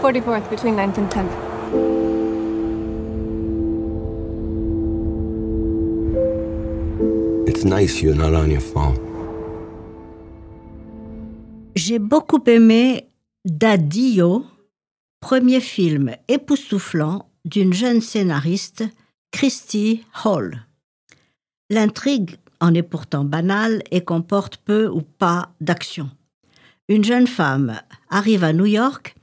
44th between 9th and 10th. It's nice you're not on your phone. J'ai beaucoup aimé Daddio, premier film époustouflant d'une jeune scénariste, Christy Hall. L'intrigue en est pourtant banale et comporte peu ou pas d'action. Une jeune femme arrive à New York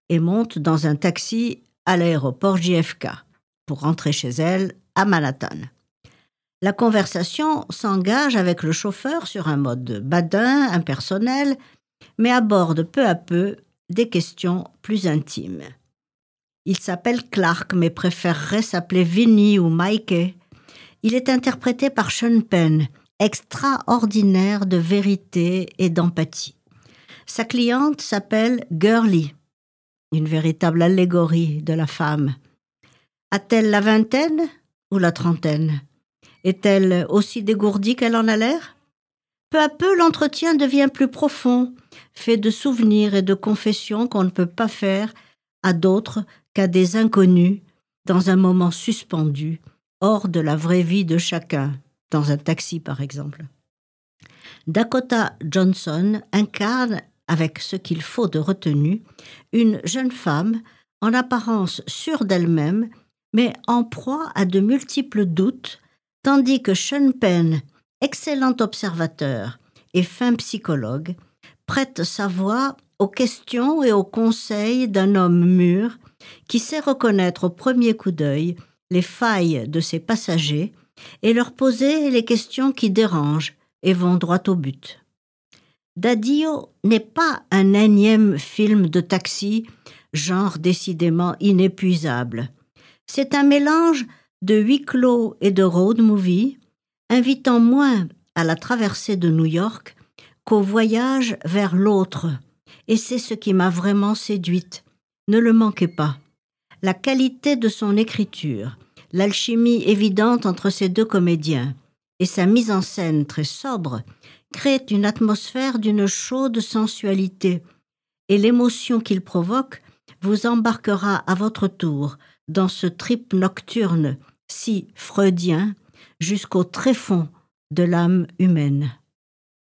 et monte dans un taxi à l'aéroport JFK pour rentrer chez elle à Manhattan. La conversation s'engage avec le chauffeur sur un mode badin, impersonnel, mais aborde peu à peu des questions plus intimes. Il s'appelle Clark, mais préférerait s'appeler Vinny ou Mikey. Il est interprété par Sean Penn, extraordinaire de vérité et d'empathie. Sa cliente s'appelle Girlie, une véritable allégorie de la femme. A-t-elle la vingtaine ou la trentaine ? Est-elle aussi dégourdie qu'elle en a l'air ? Peu à peu, l'entretien devient plus profond, fait de souvenirs et de confessions qu'on ne peut pas faire à d'autres qu'à des inconnus, dans un moment suspendu, hors de la vraie vie de chacun, dans un taxi par exemple. Dakota Johnson incarne, avec ce qu'il faut de retenue, une jeune femme en apparence sûre d'elle-même, mais en proie à de multiples doutes, tandis que Sean Penn, excellent observateur et fin psychologue, prête sa voix aux questions et aux conseils d'un homme mûr qui sait reconnaître au premier coup d'œil les failles de ses passagers et leur poser les questions qui dérangent et vont droit au but. Daddio n'est pas un énième film de taxi, genre décidément inépuisable. C'est un mélange de huis clos et de road movie, invitant moins à la traversée de New York qu'au voyage vers l'autre. Et c'est ce qui m'a vraiment séduite. Ne le manquez pas. La qualité de son écriture, l'alchimie évidente entre ces deux comédiens et sa mise en scène très sobre créent une atmosphère d'une chaude sensualité et l'émotion qu'il provoque vous embarquera à votre tour dans ce trip nocturne si freudien jusqu'au tréfonds de l'âme humaine.